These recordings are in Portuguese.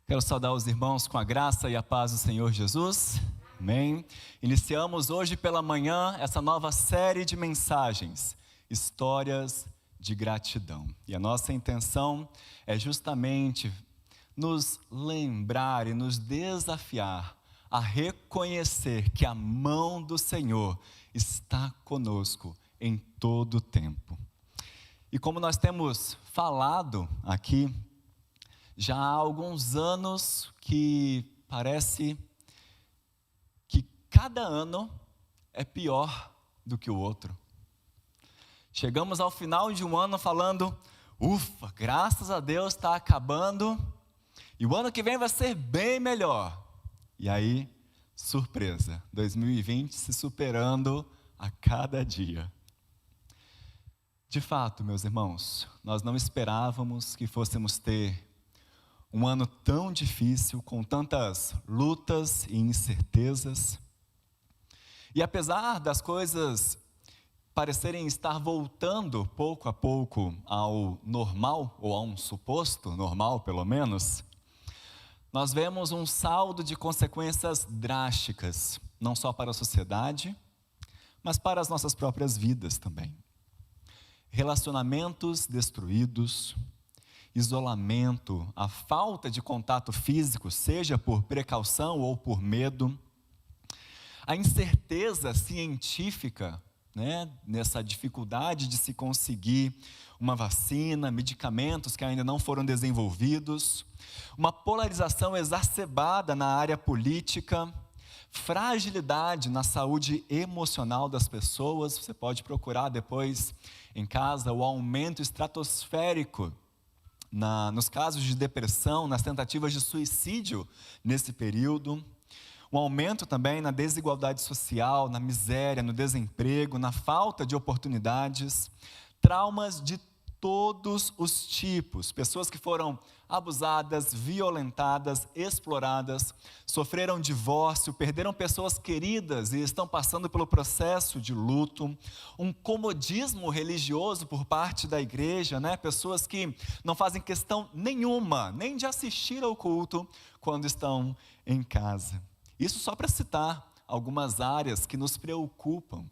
Quero saudar os irmãos com a graça e a paz do Senhor Jesus. Amém. Iniciamos hoje pela manhã essa nova série de mensagens, Histórias de Gratidão. E a nossa intenção é justamente nos lembrar e nos desafiar a reconhecer que a mão do Senhor está conosco em todo o tempo. E como nós temos falado aqui, já há alguns anos que parece que cada ano é pior do que o outro. Chegamos ao final de um ano falando, ufa, graças a Deus está acabando, e o ano que vem vai ser bem melhor. E aí, surpresa, 2020 se superando a cada dia. De fato, meus irmãos, nós não esperávamos que fôssemos ter um ano tão difícil, com tantas lutas e incertezas. E apesar das coisas parecerem estar voltando pouco a pouco ao normal, ou a um suposto normal pelo menos, nós vemos um saldo de consequências drásticas, não só para a sociedade, mas para as nossas próprias vidas também. Relacionamentos destruídos, isolamento, a falta de contato físico, seja por precaução ou por medo, a incerteza científica, nessa dificuldade de se conseguir uma vacina, medicamentos que ainda não foram desenvolvidos, uma polarização exacerbada na área política, fragilidade na saúde emocional das pessoas. Você pode procurar depois em casa o aumento estratosférico nos casos de depressão, nas tentativas de suicídio nesse período, um aumento também na desigualdade social, na miséria, no desemprego, na falta de oportunidades, traumas de todos os tipos, pessoas que foram abusadas, violentadas, exploradas, sofreram divórcio, perderam pessoas queridas e estão passando pelo processo de luto, um comodismo religioso por parte da igreja, pessoas que não fazem questão nenhuma, nem de assistir ao culto quando estão em casa. Isso só para citar algumas áreas que nos preocupam.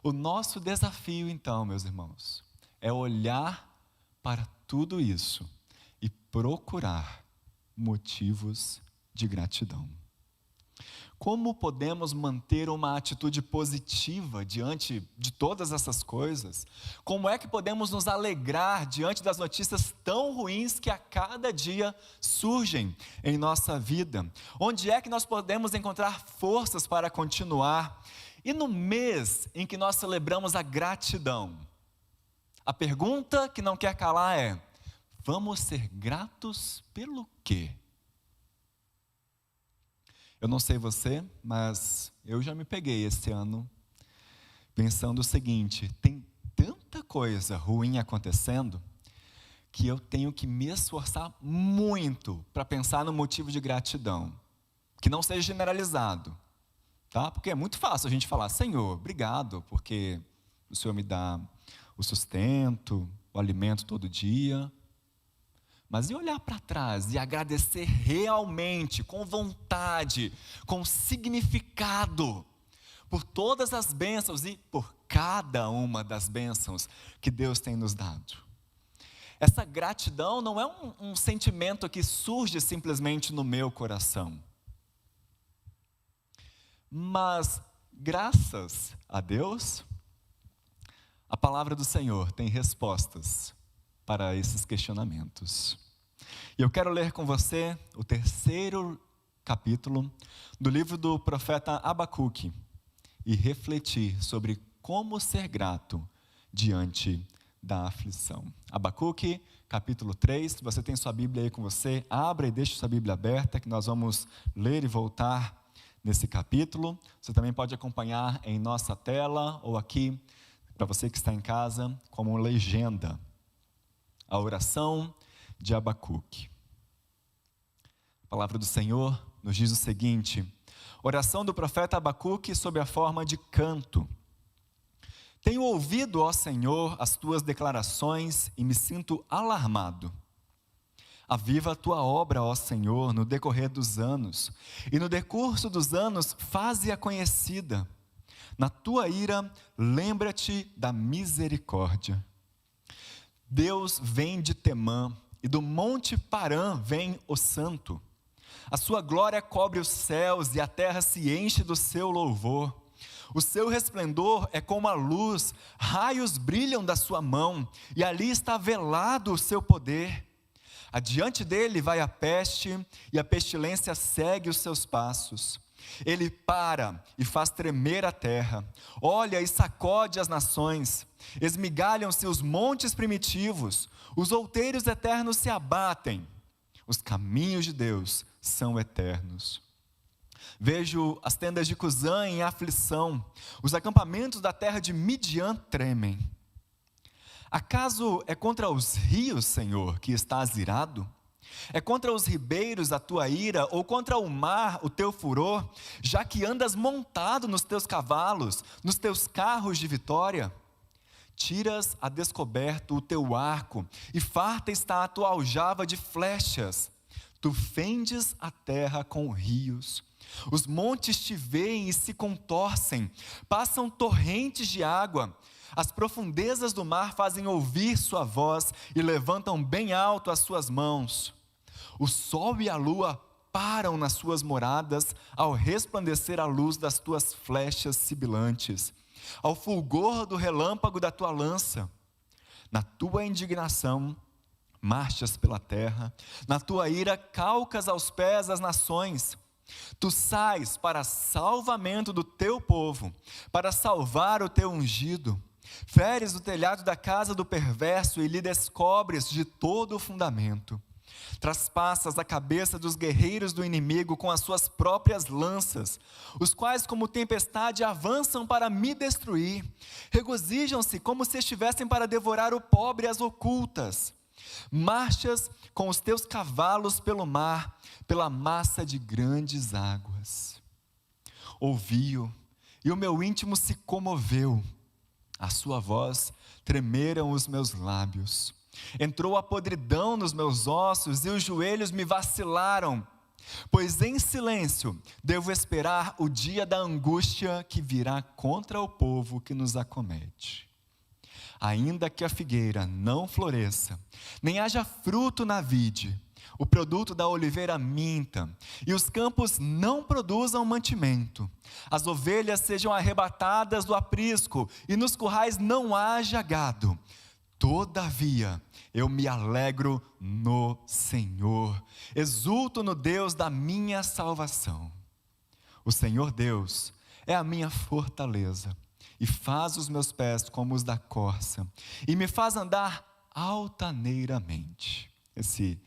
O nosso desafio então, meus irmãos, é olhar para tudo isso e procurar motivos de gratidão. Como podemos manter uma atitude positiva diante de todas essas coisas? Como é que podemos nos alegrar diante das notícias tão ruins que a cada dia surgem em nossa vida? Onde é que nós podemos encontrar forças para continuar? E no mês em que nós celebramos a gratidão, a pergunta que não quer calar é: vamos ser gratos pelo quê? Eu não sei você, mas eu já me peguei esse ano pensando o seguinte: tem tanta coisa ruim acontecendo que eu tenho que me esforçar muito para pensar no motivo de gratidão, que não seja generalizado, tá? Porque é muito fácil a gente falar: Senhor, obrigado, porque o Senhor me dá o sustento, o alimento todo dia. Mas e olhar para trás e agradecer realmente, com vontade, com significado, por todas as bênçãos e por cada uma das bênçãos que Deus tem nos dado. Essa gratidão não é um sentimento que surge simplesmente no meu coração. Mas, graças a Deus, a palavra do Senhor tem respostas para esses questionamentos. E eu quero ler com você o 3º capítulo do livro do profeta Abacuque e refletir sobre como ser grato diante da aflição. Abacuque, capítulo 3, se você tem sua Bíblia aí com você, abra e deixe sua Bíblia aberta, que nós vamos ler e voltar nesse capítulo. Você também pode acompanhar em nossa tela ou aqui, para você que está em casa, como legenda. A oração de Abacuque. A palavra do Senhor nos diz o seguinte: oração do profeta Abacuque sob a forma de canto. Tenho ouvido, ó Senhor, as tuas declarações e me sinto alarmado. Aviva a tua obra, ó Senhor, no decorrer dos anos, e no decurso dos anos faze-a conhecida. Na tua ira, lembra-te da misericórdia. Deus vem de Temã, e do monte Parã vem o santo. A sua glória cobre os céus, e a terra se enche do seu louvor. O seu resplendor é como a luz, raios brilham da sua mão, e ali está velado o seu poder. Adiante dele vai a peste, e a pestilência segue os seus passos. Ele para e faz tremer a terra, olha e sacode as nações, esmigalham-se os montes primitivos, os outeiros eternos se abatem. Os caminhos de Deus são eternos. Vejo as tendas de Cusã em aflição, os acampamentos da terra de Midian tremem. Acaso é contra os rios, Senhor, que estás irado? É contra os ribeiros a tua ira, ou contra o mar o teu furor, já que andas montado nos teus cavalos, nos teus carros de vitória? Tiras a descoberto o teu arco, e farta está a tua aljava de flechas. Tu fendes a terra com rios. Os montes te veem e se contorcem, passam torrentes de água. As profundezas do mar fazem ouvir sua voz e levantam bem alto as suas mãos. O sol e a lua param nas suas moradas ao resplandecer a luz das tuas flechas sibilantes, ao fulgor do relâmpago da tua lança. Na tua indignação marchas pela terra, na tua ira calcas aos pés as nações. Tu sais para salvamento do teu povo, para salvar o teu ungido. Feres o telhado da casa do perverso e lhe descobres de todo o fundamento. Traspassas a cabeça dos guerreiros do inimigo com as suas próprias lanças, os quais como tempestade avançam para me destruir. Regozijam-se como se estivessem para devorar o pobre às ocultas. Marchas com os teus cavalos pelo mar, pela massa de grandes águas. Ouvi-o, e o meu íntimo se comoveu. A sua voz tremeram os meus lábios. Entrou a podridão nos meus ossos e os joelhos me vacilaram. Pois em silêncio devo esperar o dia da angústia que virá contra o povo que nos acomete. Ainda que a figueira não floresça, nem haja fruto na vide, o produto da oliveira minta, e os campos não produzam mantimento, as ovelhas sejam arrebatadas do aprisco, e nos currais não haja gado. Todavia, eu me alegro no Senhor, exulto no Deus da minha salvação. O Senhor Deus é a minha fortaleza, e faz os meus pés como os da corça, e me faz andar altaneiramente. Esse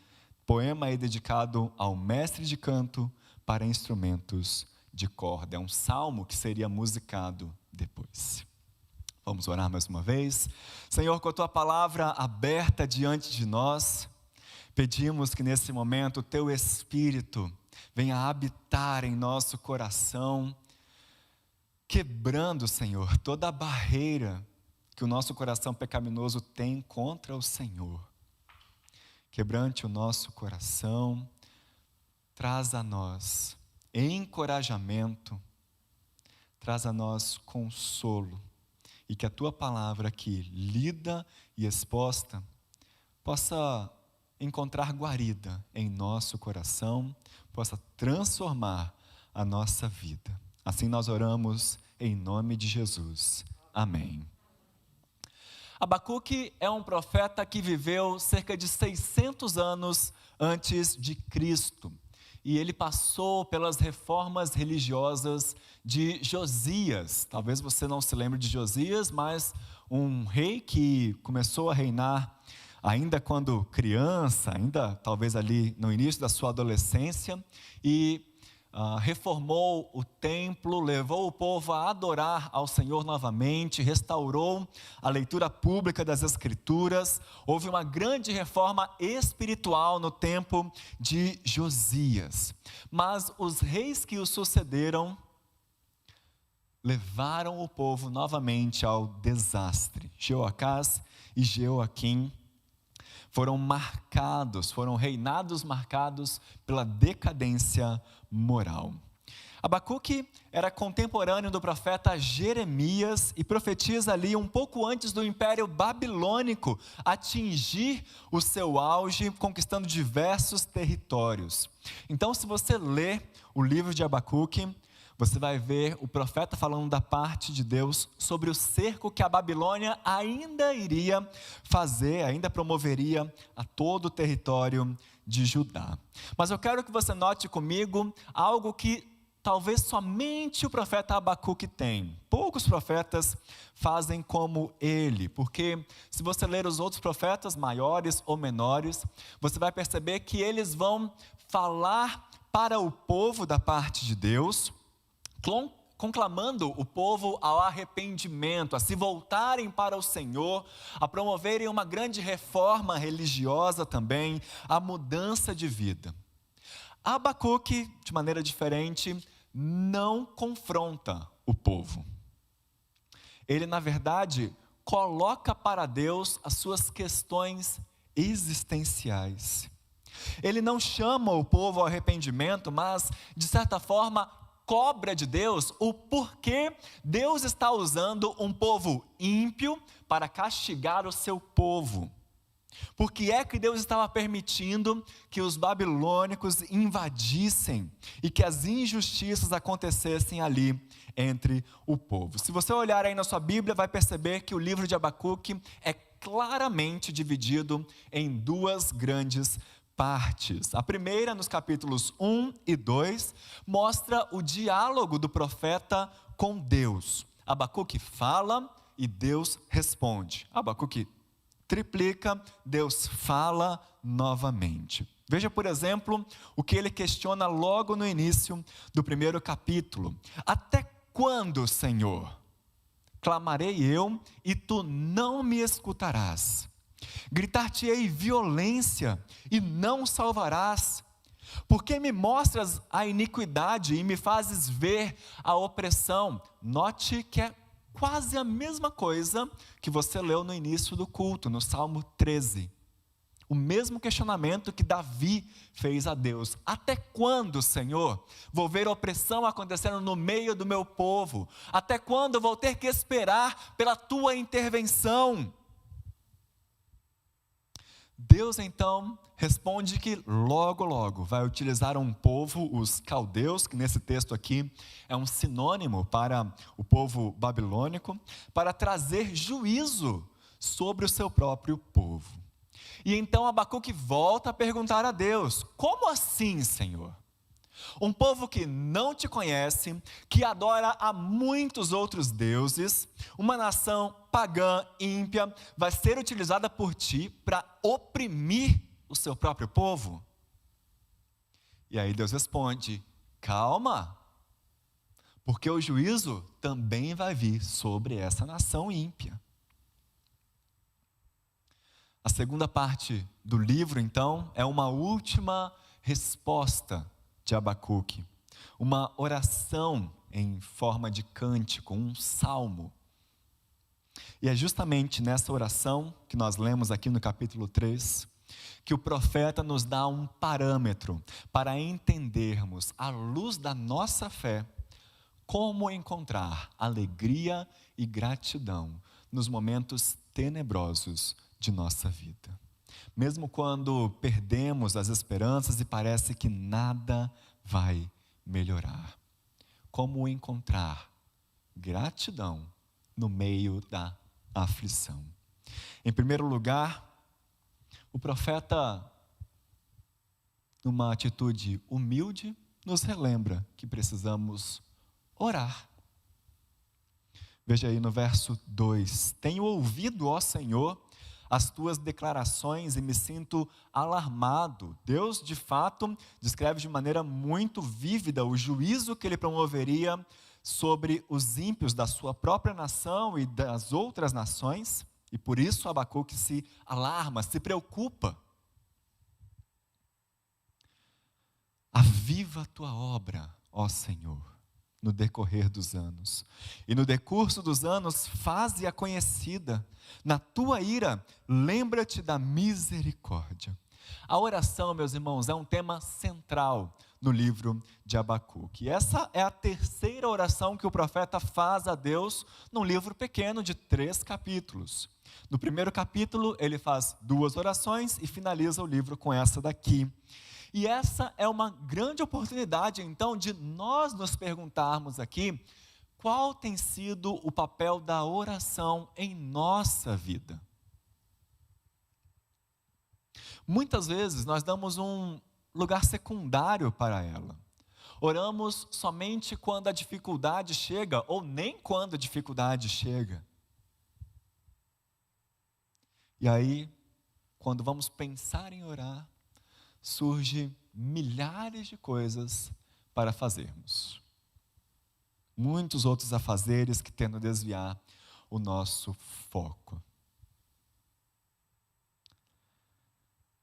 poema é dedicado ao mestre de canto para instrumentos de corda. É um salmo que seria musicado depois. Vamos orar mais uma vez. Senhor, com a tua palavra aberta diante de nós, pedimos que nesse momento o teu Espírito venha habitar em nosso coração, quebrando, Senhor, toda a barreira que o nosso coração pecaminoso tem contra o Senhor. Quebrante o nosso coração, traz a nós encorajamento, traz a nós consolo, e que a tua palavra aqui, lida e exposta, possa encontrar guarida em nosso coração, possa transformar a nossa vida. Assim nós oramos em nome de Jesus. Amém. Abacuque é um profeta que viveu cerca de 600 anos antes de Cristo. E ele passou pelas reformas religiosas de Josias. Talvez você não se lembre de Josias, mas um rei que começou a reinar ainda quando criança, ainda talvez ali no início da sua adolescência, e reformou o templo, levou o povo a adorar ao Senhor novamente, restaurou a leitura pública das Escrituras. Houve uma grande reforma espiritual no tempo de Josias. Mas os reis que o sucederam levaram o povo novamente ao desastre. Jeoacás e Jeoaquim foram reinados marcados pela decadência moral. Abacuque era contemporâneo do profeta Jeremias e profetiza ali um pouco antes do Império Babilônico atingir o seu auge, conquistando diversos territórios. Então, se você lê o livro de Abacuque, você vai ver o profeta falando da parte de Deus sobre o cerco que a Babilônia ainda iria fazer, ainda promoveria a todo o território de Judá. Mas eu quero que você note comigo algo que talvez somente o profeta Abacuque tem. Poucos profetas fazem como ele, porque se você ler os outros profetas, maiores ou menores, você vai perceber que eles vão falar para o povo da parte de Deus, conclamando o povo ao arrependimento, a se voltarem para o Senhor, a promoverem uma grande reforma religiosa também, a mudança de vida. Abacuque, de maneira diferente, não confronta o povo. Ele, na verdade, coloca para Deus as suas questões existenciais. Ele não chama o povo ao arrependimento, mas, de certa forma, cobra de Deus o porquê Deus está usando um povo ímpio para castigar o seu povo. Por que é que Deus estava permitindo que os babilônicos invadissem e que as injustiças acontecessem ali entre o povo? Se você olhar aí na sua Bíblia, vai perceber que o livro de Abacuque é claramente dividido em duas grandes partes. A primeira, nos capítulos 1 e 2, mostra o diálogo do profeta com Deus. Abacuque fala e Deus responde. Abacuque triplica, Deus fala novamente. Veja, por exemplo, o que ele questiona logo no início do primeiro capítulo. Até quando, Senhor? Clamarei eu e tu não me escutarás. Gritar-te-ei violência e não salvarás. Porque me mostras a iniquidade e me fazes ver a opressão? Note que é quase a mesma coisa que você leu no início do culto, no Salmo 13. O mesmo questionamento que Davi fez a Deus. Até quando, Senhor, vou ver opressão acontecendo no meio do meu povo? Até quando vou ter que esperar pela tua intervenção? Deus então responde que logo, logo vai utilizar um povo, os caldeus, que nesse texto aqui é um sinônimo para o povo babilônico, para trazer juízo sobre o seu próprio povo. E então Abacuque volta a perguntar a Deus: como assim, Senhor? Um povo que não te conhece, que adora a muitos outros deuses, uma nação pagã, ímpia, vai ser utilizada por ti para oprimir o seu próprio povo? E aí Deus responde: calma, porque o juízo também vai vir sobre essa nação ímpia. A segunda parte do livro, então, é uma última resposta de Abacuque, uma oração em forma de cântico, um salmo. E é justamente nessa oração que nós lemos aqui no capítulo 3, que o profeta nos dá um parâmetro para entendermos, à luz da nossa fé, como encontrar alegria e gratidão nos momentos tenebrosos de nossa vida. Mesmo quando perdemos as esperanças e parece que nada vai melhorar. Como encontrar gratidão no meio da aflição? Em primeiro lugar, o profeta, numa atitude humilde, nos relembra que precisamos orar. Veja aí no verso 2: tenho ouvido, ó Senhor, as tuas declarações e me sinto alarmado. Deus, de fato, descreve de maneira muito vívida o juízo que ele promoveria sobre os ímpios da sua própria nação e das outras nações, e por isso Abacuque se alarma, se preocupa. Aviva a tua obra, ó Senhor. no decorrer dos anos. E no decurso dos anos, faze-a conhecida. Na tua ira, lembra-te da misericórdia. A oração, meus irmãos, é um tema central no livro de Abacuque. E essa é a terceira oração que o profeta faz a Deus num livro pequeno de 3 capítulos. No primeiro capítulo, ele faz 2 orações e finaliza o livro com essa daqui. E essa é uma grande oportunidade, então, de nós nos perguntarmos aqui qual tem sido o papel da oração em nossa vida. Muitas vezes nós damos um lugar secundário para ela. Oramos somente quando a dificuldade chega, ou nem quando a dificuldade chega. E aí, quando vamos pensar em orar, surge milhares de coisas para fazermos. Muitos outros afazeres que tentam desviar o nosso foco.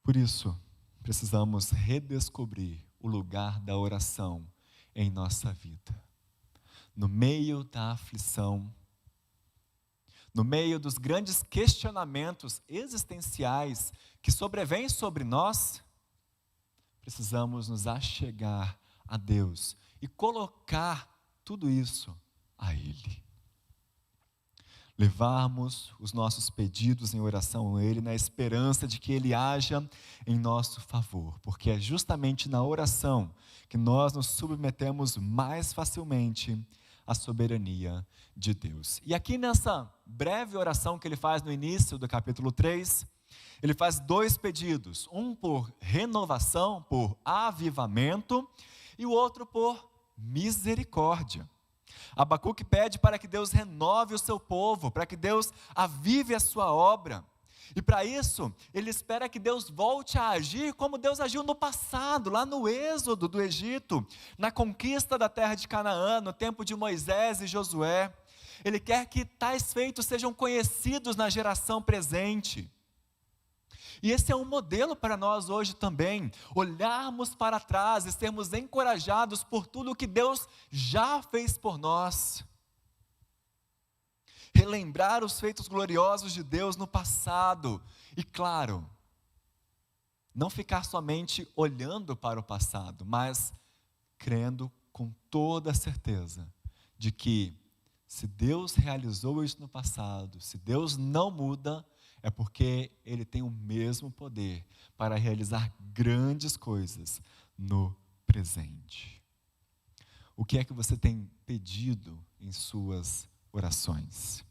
Por isso, precisamos redescobrir o lugar da oração em nossa vida. No meio da aflição, no meio dos grandes questionamentos existenciais que sobrevêm sobre nós, precisamos nos achegar a Deus e colocar tudo isso a Ele. Levarmos os nossos pedidos em oração a Ele, na esperança de que Ele haja em nosso favor, porque é justamente na oração que nós nos submetemos mais facilmente à soberania de Deus. E aqui nessa breve oração que ele faz no início do capítulo 3, ele faz 2 pedidos, um por renovação, por avivamento, e o outro por misericórdia. Abacuque pede para que Deus renove o seu povo, para que Deus avive a sua obra. E para isso, ele espera que Deus volte a agir como Deus agiu no passado, lá no êxodo do Egito, na conquista da terra de Canaã, no tempo de Moisés e Josué. Ele quer que tais feitos sejam conhecidos na geração presente. E esse é um modelo para nós hoje também, olharmos para trás e sermos encorajados por tudo que Deus já fez por nós. Relembrar os feitos gloriosos de Deus no passado. E claro, não ficar somente olhando para o passado, mas crendo com toda a certeza de que se Deus realizou isso no passado, se Deus não muda, é porque Ele tem o mesmo poder para realizar grandes coisas no presente. O que é que você tem pedido em suas orações?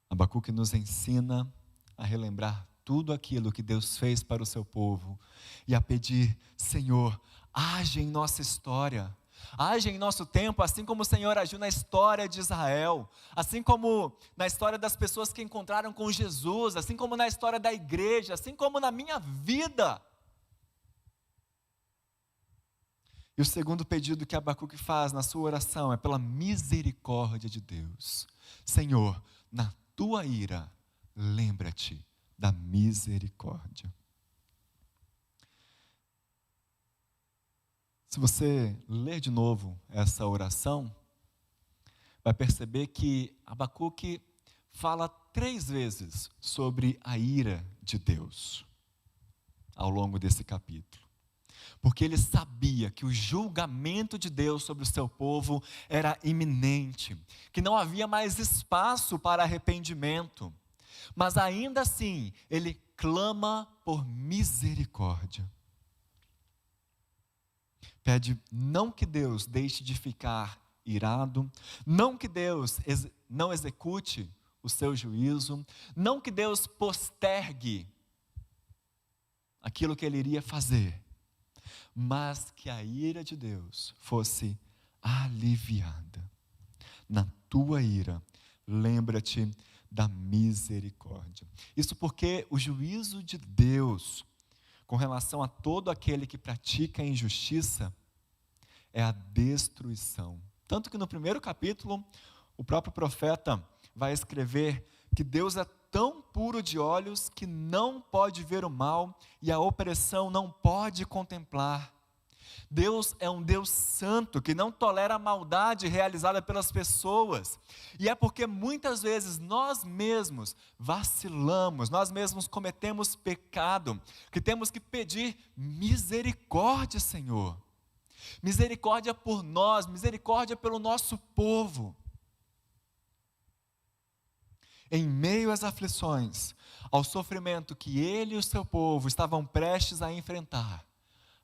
Abacuque nos ensina a relembrar tudo aquilo que Deus fez para o seu povo e a pedir: Senhor, age em nossa história. Age em nosso tempo, assim como o Senhor agiu na história de Israel, assim como na história das pessoas que encontraram com Jesus, assim como na história da igreja, assim como na minha vida. E o segundo pedido que Abacuque faz na sua oração é pela misericórdia de Deus. Senhor, na tua ira, lembra-te da misericórdia. Se você ler de novo essa oração, vai perceber que Abacuque fala 3 vezes sobre a ira de Deus ao longo desse capítulo. Porque ele sabia que o julgamento de Deus sobre o seu povo era iminente, que não havia mais espaço para arrependimento. Mas ainda assim, ele clama por misericórdia. Pede não que Deus deixe de ficar irado, não que Deus não execute o seu juízo, não que Deus postergue aquilo que Ele iria fazer, mas que a ira de Deus fosse aliviada. Na tua ira, lembra-te da misericórdia. Isso porque o juízo de Deus com relação a todo aquele que pratica a injustiça, é a destruição. Tanto que no primeiro capítulo, o próprio profeta vai escrever que Deus é tão puro de olhos que não pode ver o mal e a opressão não pode contemplar. Deus é um Deus santo que não tolera a maldade realizada pelas pessoas. E é porque muitas vezes nós mesmos vacilamos, nós mesmos cometemos pecado, que temos que pedir misericórdia, Senhor. Misericórdia por nós, misericórdia pelo nosso povo. Em meio às aflições, ao sofrimento que ele e o seu povo estavam prestes a enfrentar,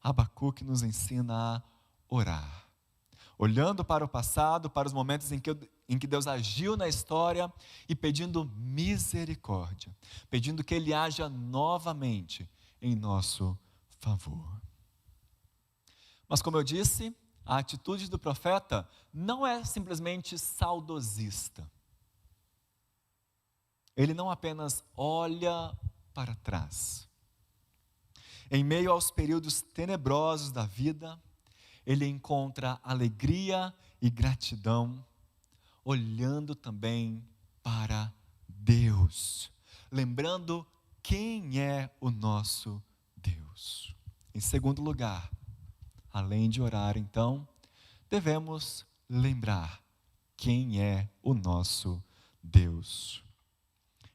Abacuque nos ensina a orar. Olhando para o passado, para os momentos em que Deus agiu na história e pedindo misericórdia, pedindo que Ele haja novamente em nosso favor. Mas como eu disse, a atitude do profeta não é simplesmente saudosista. Ele não apenas olha para trás. Em meio aos períodos tenebrosos da vida, ele encontra alegria e gratidão, olhando também para Deus, lembrando quem é o nosso Deus. Em segundo lugar, além de orar, então, devemos lembrar quem é o nosso Deus.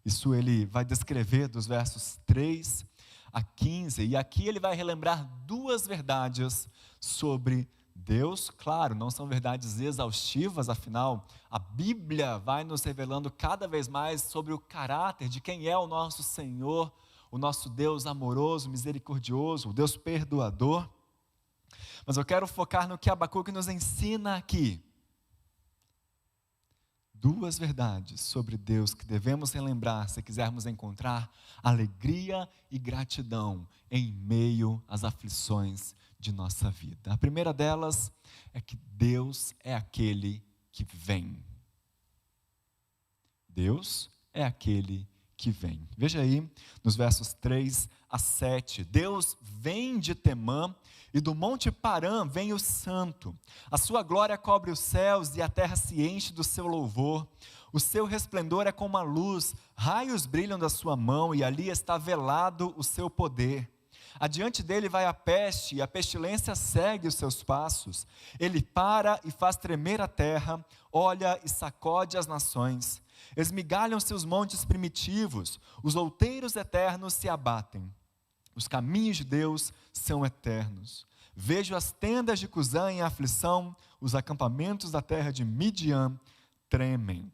Isso ele vai descrever dos versos 3 a 15, e aqui ele vai relembrar duas verdades sobre Deus. Claro, não são verdades exaustivas, afinal, a Bíblia vai nos revelando cada vez mais sobre o caráter de quem é o nosso Senhor, o nosso Deus amoroso, misericordioso, o Deus perdoador. Mas eu quero focar no que Abacuque nos ensina aqui. Duas verdades sobre Deus que devemos relembrar se quisermos encontrar alegria e gratidão em meio às aflições de nossa vida. A primeira delas é que Deus é aquele que vem. Deus é aquele que vem. Veja aí, nos versos 3 a 7. Deus vem de Temã, e do monte Parã vem o santo. A sua glória cobre os céus, e a terra se enche do seu louvor. O seu resplendor é como a luz, raios brilham da sua mão, e ali está velado o seu poder. Adiante dele vai a peste, e a pestilência segue os seus passos. Ele para e faz tremer a terra, olha e sacode as nações. Esmigalham-se os montes primitivos, os outeiros eternos se abatem. Os caminhos de Deus são eternos. Vejo as tendas de Cusã em aflição, os acampamentos da terra de Midian tremem.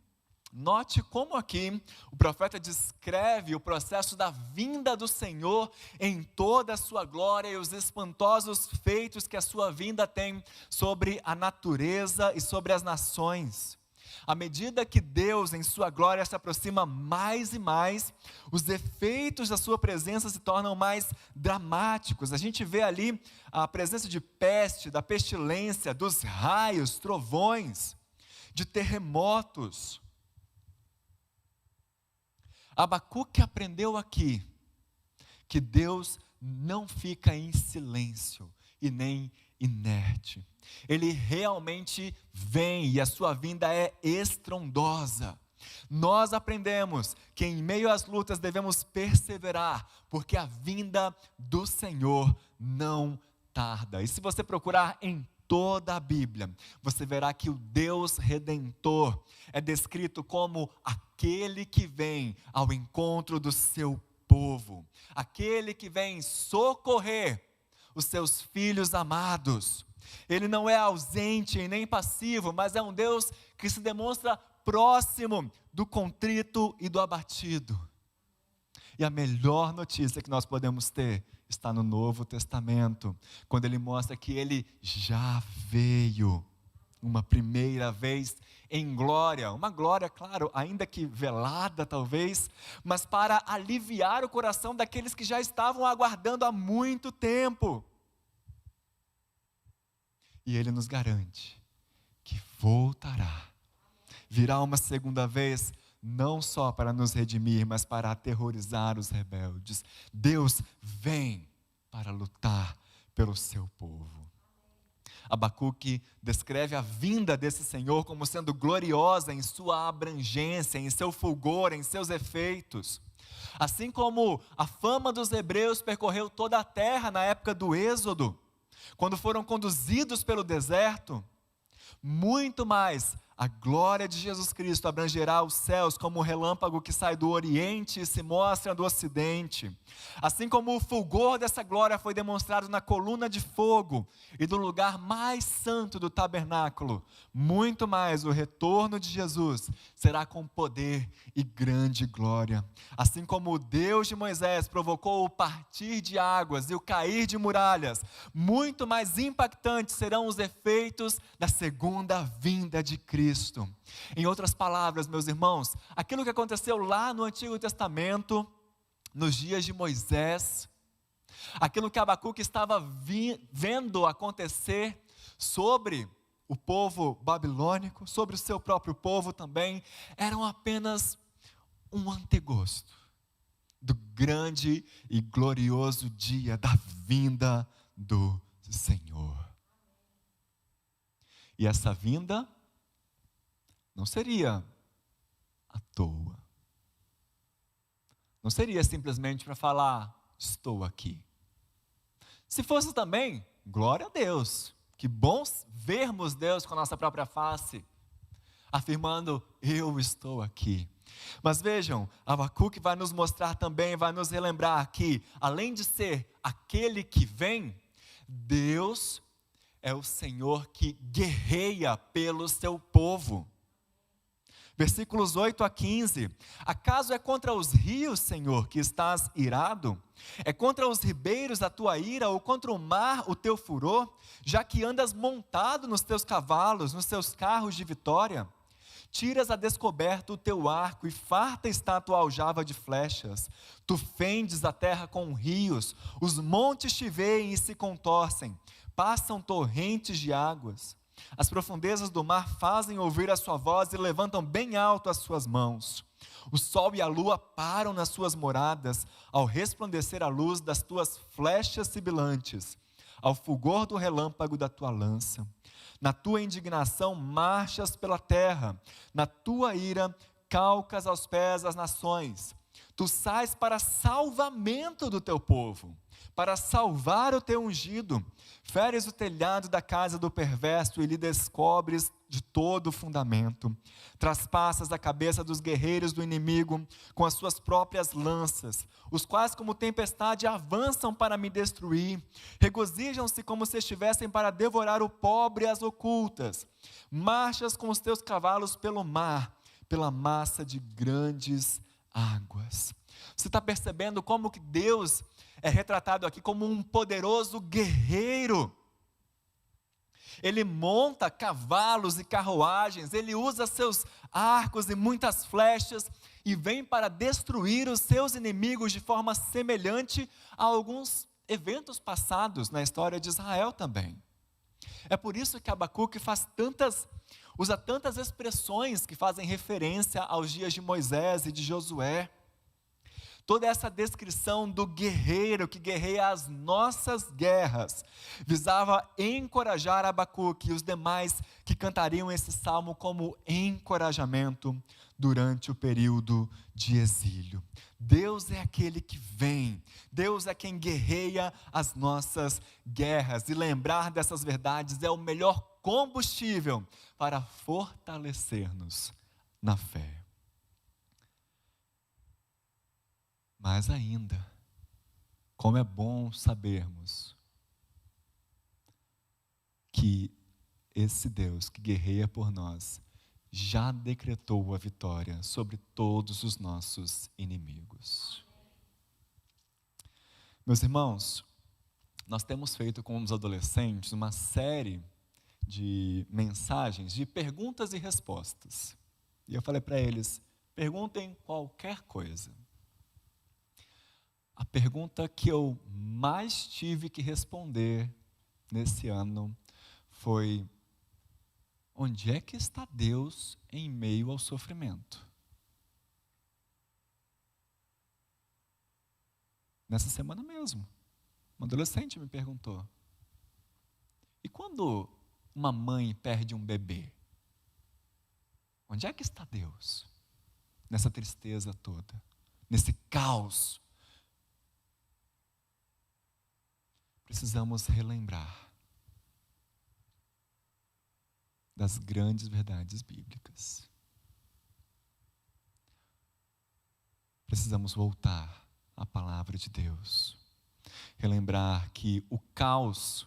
Note como aqui o profeta descreve o processo da vinda do Senhor em toda a sua glória e os espantosos feitos que a sua vinda tem sobre a natureza e sobre as nações. À medida que Deus, em sua glória, se aproxima mais e mais, os efeitos da sua presença se tornam mais dramáticos. A gente vê ali a presença de peste, da pestilência, dos raios, trovões, de terremotos. Abacuque aprendeu aqui que Deus não fica em silêncio e nem inerte. Ele realmente vem e a sua vinda é estrondosa. Nós aprendemos que em meio às lutas devemos perseverar, porque a vinda do Senhor não tarda. E se você procurar em toda a Bíblia, você verá que o Deus Redentor é descrito como aquele que vem ao encontro do seu povo, aquele que vem socorrer os seus filhos amados. Ele não é ausente e nem passivo, mas é um Deus que se demonstra próximo do contrito e do abatido. E a melhor notícia que nós podemos ter está no Novo Testamento, quando ele mostra que ele já veio uma primeira vez em glória, uma glória, claro, ainda que velada talvez, mas para aliviar o coração daqueles que já estavam aguardando há muito tempo. E ele nos garante que voltará, virá uma segunda vez, não só para nos redimir, mas para aterrorizar os rebeldes. Deus vem para lutar pelo seu povo. Abacuque descreve a vinda desse Senhor como sendo gloriosa em sua abrangência, em seu fulgor, em seus efeitos. Assim como a fama dos hebreus percorreu toda a terra na época do Êxodo, Quando foram conduzidos pelo deserto, muito mais a glória de Jesus Cristo abrangerá os céus como um relâmpago que sai do Oriente e se mostra do Ocidente. Assim como o fulgor dessa glória foi demonstrado na coluna de fogo e do lugar mais santo do tabernáculo, muito mais o retorno de Jesus será com poder e grande glória. Assim como o Deus de Moisés provocou o partir de águas e o cair de muralhas, muito mais impactantes serão os efeitos da segunda vinda de Cristo. Em outras palavras, meus irmãos, aquilo que aconteceu lá no Antigo Testamento, nos dias de Moisés, aquilo que Abacuque estava vendo acontecer sobre o povo babilônico, sobre o seu próprio povo também, eram apenas um antegosto do grande e glorioso dia da vinda do Senhor. E essa vinda não seria à toa. Não seria simplesmente para falar, estou aqui. Se fosse também, glória a Deus. Que bom vermos Deus com a nossa própria face, afirmando, eu estou aqui. Mas vejam, Abacuque vai nos mostrar também, vai nos relembrar que, além de ser aquele que vem, Deus é o Senhor que guerreia pelo seu povo. Versículos 8 a 15, acaso é contra os rios, Senhor, que estás irado? É contra os ribeiros a tua ira, ou contra o mar o teu furor? Já que andas montado nos teus cavalos, nos teus carros de vitória? Tiras a descoberto o teu arco, e farta está a tua aljava de flechas. Tu fendes a terra com rios, os montes te veem e se contorcem, passam torrentes de águas. As profundezas do mar fazem ouvir a sua voz e levantam bem alto as suas mãos. O sol e a lua param nas suas moradas, ao resplandecer a luz das tuas flechas sibilantes, ao fulgor do relâmpago da tua lança. Na tua indignação marchas pela terra, na tua ira calcas aos pés as nações. Tu sais para salvamento do teu povo, para salvar o teu ungido. Feres o telhado da casa do perverso e lhe descobres de todo o fundamento. Traspassas a cabeça dos guerreiros do inimigo com as suas próprias lanças, os quais como tempestade avançam para me destruir. Regozijam-se como se estivessem para devorar o pobre às ocultas. Marchas com os teus cavalos pelo mar, pela massa de grandes águas. Você está percebendo como que Deus é retratado aqui como um poderoso guerreiro? Ele monta cavalos e carruagens, ele usa seus arcos e muitas flechas e vem para destruir os seus inimigos de forma semelhante a alguns eventos passados na história de Israel também. É por isso que Abacuque usa tantas expressões que fazem referência aos dias de Moisés e de Josué. Toda essa descrição do guerreiro que guerreia as nossas guerras visava encorajar Abacuque e os demais que cantariam esse salmo como encorajamento durante o período de exílio. Deus é aquele que vem, Deus é quem guerreia as nossas guerras, e lembrar dessas verdades é o melhor combustível para fortalecer-nos na fé. Mas ainda, como é bom sabermos que esse Deus que guerreia por nós já decretou a vitória sobre todos os nossos inimigos. Meus irmãos, nós temos feito com os adolescentes uma série de mensagens, de perguntas e respostas. E eu falei para eles, perguntem qualquer coisa. A pergunta que eu mais tive que responder nesse ano foi: onde é que está Deus em meio ao sofrimento? Nessa semana mesmo, uma adolescente me perguntou: e quando uma mãe perde um bebê? Onde é que está Deus? Nessa tristeza toda, nesse caos. Precisamos relembrar das grandes verdades bíblicas. Precisamos voltar à palavra de Deus. Relembrar que o caos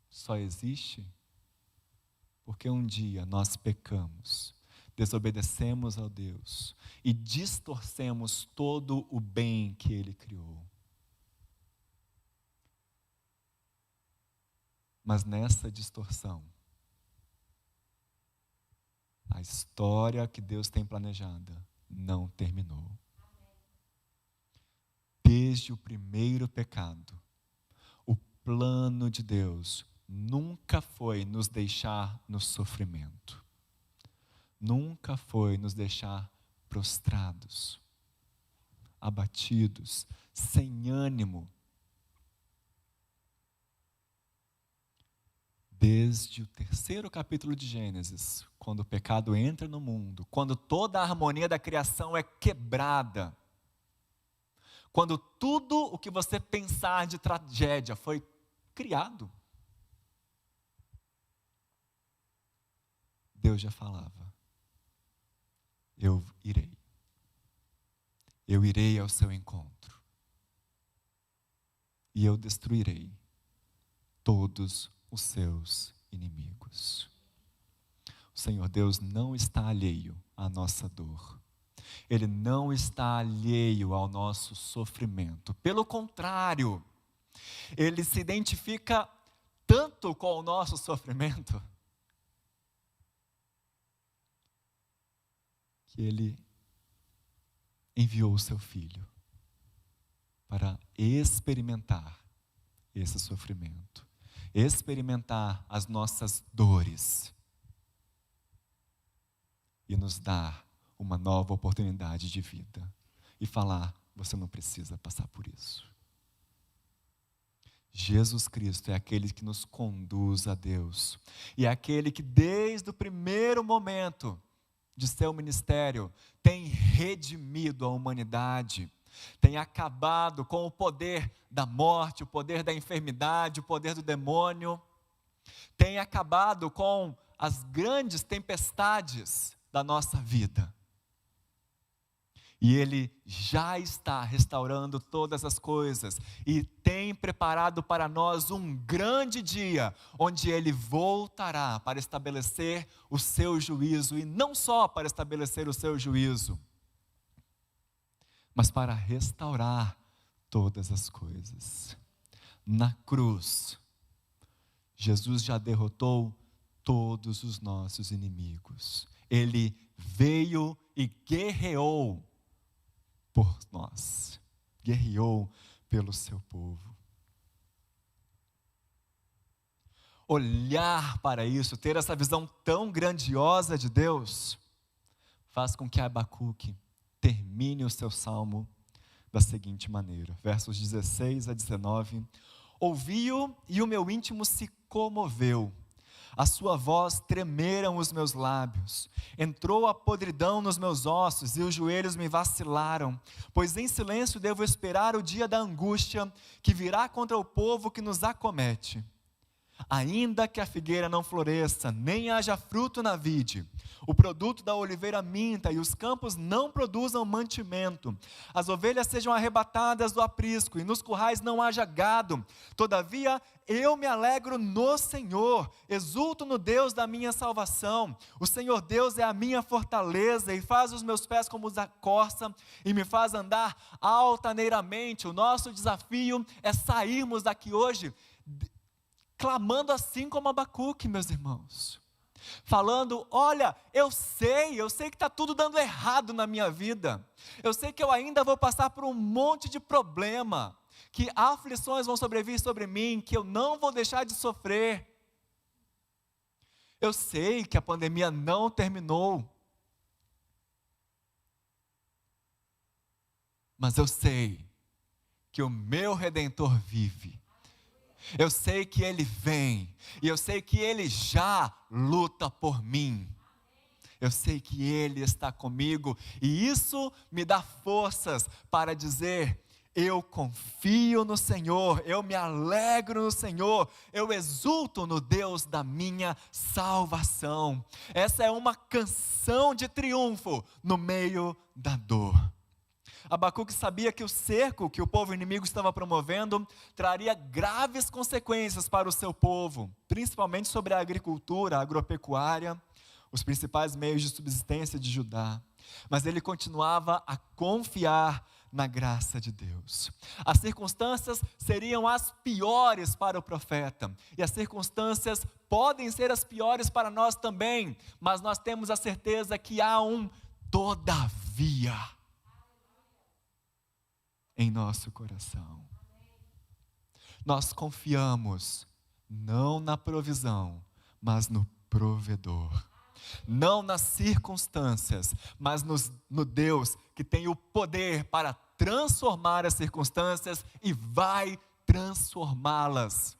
só existe porque um dia nós pecamos, desobedecemos a Deus e distorcemos todo o bem que Ele criou. Mas nessa distorção, a história que Deus tem planejada não terminou. Desde o primeiro pecado, o plano de Deus nunca foi nos deixar no sofrimento. Nunca foi nos deixar prostrados, abatidos, sem ânimo. Desde o 3º capítulo de Gênesis, quando o pecado entra no mundo, quando toda a harmonia da criação é quebrada, quando tudo o que você pensar de tragédia foi criado, Deus já falava: eu irei ao seu encontro, e eu destruirei todos os seus inimigos. O Senhor Deus não está alheio à nossa dor. Ele não está alheio ao nosso sofrimento. Pelo contrário, Ele se identifica tanto com o nosso sofrimento que Ele enviou o seu Filho para experimentar esse sofrimento, experimentar as nossas dores e nos dar uma nova oportunidade de vida e falar: você não precisa passar por isso. Jesus Cristo é aquele que nos conduz a Deus e é aquele que desde o primeiro momento de seu ministério tem redimido a humanidade, tem acabado com o poder da morte, o poder da enfermidade, o poder do demônio, tem acabado com as grandes tempestades da nossa vida. E Ele já está restaurando todas as coisas e tem preparado para nós um grande dia, onde Ele voltará para estabelecer o seu juízo, e não só para estabelecer o seu juízo, mas para restaurar todas as coisas. Na cruz, Jesus já derrotou todos os nossos inimigos. Ele veio e guerreou por nós, guerreou pelo seu povo. Olhar para isso, ter essa visão tão grandiosa de Deus, faz com que Abacuque termine o seu salmo da seguinte maneira, versos 16 a 19: ouvi-o e o meu íntimo se comoveu, a sua voz tremeram os meus lábios, entrou a podridão nos meus ossos e os joelhos me vacilaram, pois em silêncio devo esperar o dia da angústia que virá contra o povo que nos acomete. Ainda que a figueira não floresça, nem haja fruto na vide, o produto da oliveira minta e os campos não produzam mantimento, as ovelhas sejam arrebatadas do aprisco e nos currais não haja gado, todavia eu me alegro no Senhor, exulto no Deus da minha salvação. O Senhor Deus é a minha fortaleza e faz os meus pés como os da corça e me faz andar altaneiramente. O nosso desafio é sairmos daqui hoje clamando assim como Abacuque, meus irmãos, falando: olha, eu sei que está tudo dando errado na minha vida, eu sei que eu ainda vou passar por um monte de problema, que aflições vão sobrevir sobre mim, que eu não vou deixar de sofrer, eu sei que a pandemia não terminou, mas eu sei que o meu Redentor vive. Eu sei que Ele vem, e eu sei que Ele já luta por mim. Eu sei que Ele está comigo, e isso me dá forças para dizer: Eu confio no Senhor, eu me alegro no Senhor, eu exulto no Deus da minha salvação. Essa é uma canção de triunfo no meio da dor. Abacuque sabia que o cerco que o povo inimigo estava promovendo traria graves consequências para o seu povo, principalmente sobre a agricultura, a agropecuária, os principais meios de subsistência de Judá. Mas ele continuava a confiar na graça de Deus. As circunstâncias seriam as piores para o profeta, e as circunstâncias podem ser as piores para nós também, mas nós temos a certeza que há um todavia em nosso coração. Nós confiamos não na provisão, mas no provedor. Não nas circunstâncias, mas no Deus que tem o poder para transformar as circunstâncias e vai transformá-las.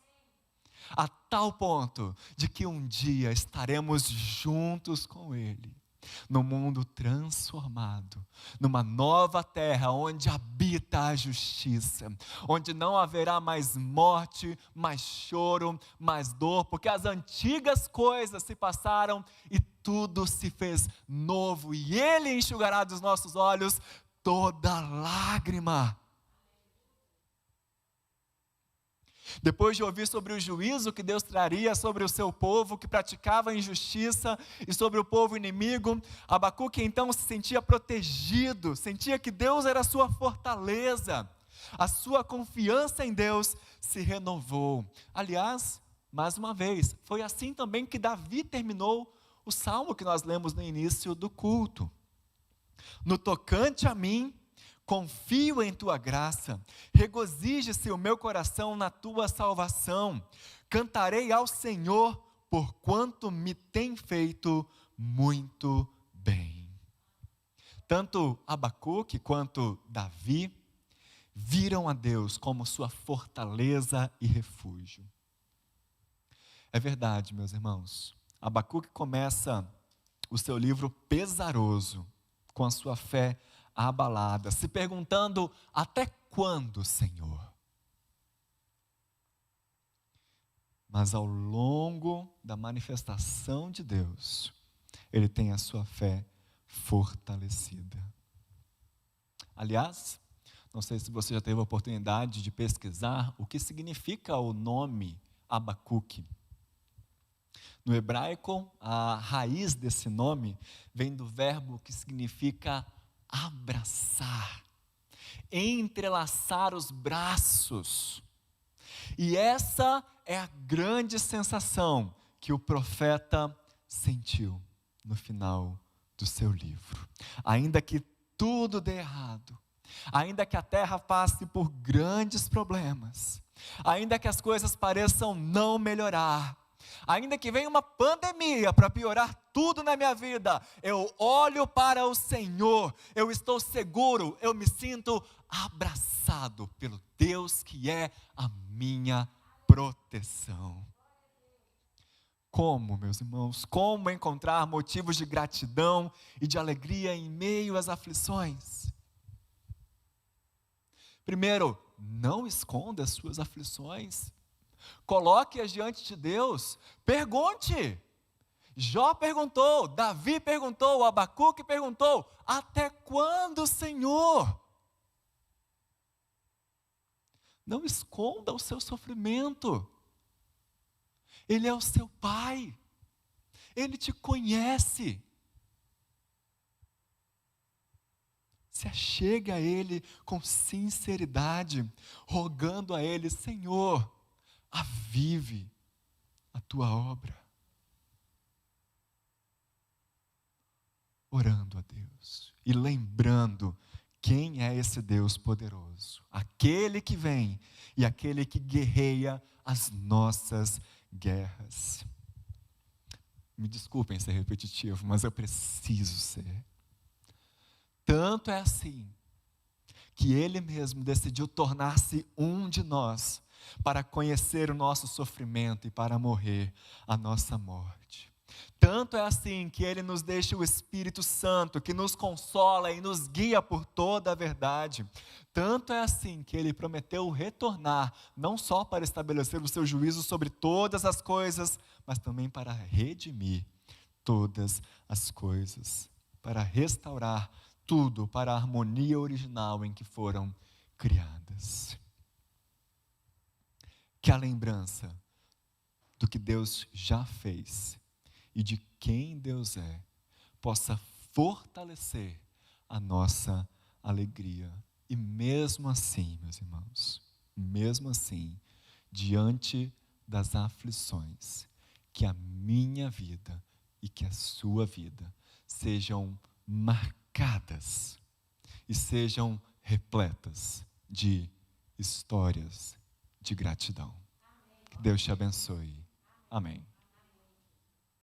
A tal ponto de que um dia estaremos juntos com Ele, no mundo transformado, numa nova terra onde habita a justiça, onde não haverá mais morte, mais choro, mais dor, porque as antigas coisas se passaram e tudo se fez novo, e Ele enxugará dos nossos olhos toda lágrima. Depois de ouvir sobre o juízo que Deus traria sobre o seu povo que praticava a injustiça e sobre o povo inimigo, Abacuque então se sentia protegido, sentia que Deus era a sua fortaleza, a sua confiança em Deus se renovou. Aliás, mais uma vez, foi assim também que Davi terminou o salmo que nós lemos no início do culto. No tocante a mim, confio em tua graça, regozije-se o meu coração na tua salvação, cantarei ao Senhor, porquanto me tem feito muito bem. Tanto Abacuque quanto Davi viram a Deus como sua fortaleza e refúgio. É verdade, meus irmãos, Abacuque começa o seu livro pesaroso, com a sua fé abalada, se perguntando: até quando, Senhor? Mas ao longo da manifestação de Deus, ele tem a sua fé fortalecida. Aliás, não sei se você já teve a oportunidade de pesquisar o que significa o nome Abacuque. No hebraico, a raiz desse nome vem do verbo que significa abraçar, entrelaçar os braços. E essa é a grande sensação que o profeta sentiu no final do seu livro. Ainda que tudo dê errado, ainda que a terra passe por grandes problemas, ainda que as coisas pareçam não melhorar, ainda que venha uma pandemia para piorar tudo na minha vida, eu olho para o Senhor, eu estou seguro, eu me sinto abraçado pelo Deus que é a minha proteção. Como, meus irmãos, como encontrar motivos de gratidão e de alegria em meio às aflições? Primeiro, não esconda as suas aflições. Coloque-as diante de Deus, pergunte. Jó perguntou, Davi perguntou, Abacuque perguntou: até quando, Senhor? Não esconda o seu sofrimento. Ele é o seu Pai, Ele te conhece. Se achegue a Ele com sinceridade, rogando a Ele: Senhor, avive a tua obra. Orando a Deus e lembrando quem é esse Deus poderoso, aquele que vem e aquele que guerreia as nossas guerras. Me desculpem ser repetitivo, mas eu preciso ser. Tanto é assim que Ele mesmo decidiu tornar-se um de nós, para conhecer o nosso sofrimento e para morrer a nossa morte. Tanto é assim que Ele nos deixa o Espírito Santo, que nos consola e nos guia por toda a verdade. Tanto é assim que Ele prometeu retornar, não só para estabelecer o seu juízo sobre todas as coisas, mas também para redimir todas as coisas, para restaurar tudo para a harmonia original em que foram criadas. Que a lembrança do que Deus já fez e de quem Deus é possa fortalecer a nossa alegria. E mesmo assim, meus irmãos, mesmo assim, diante das aflições, que a minha vida e que a sua vida sejam marcadas e sejam repletas de histórias de gratidão. Que Deus te abençoe. Amém.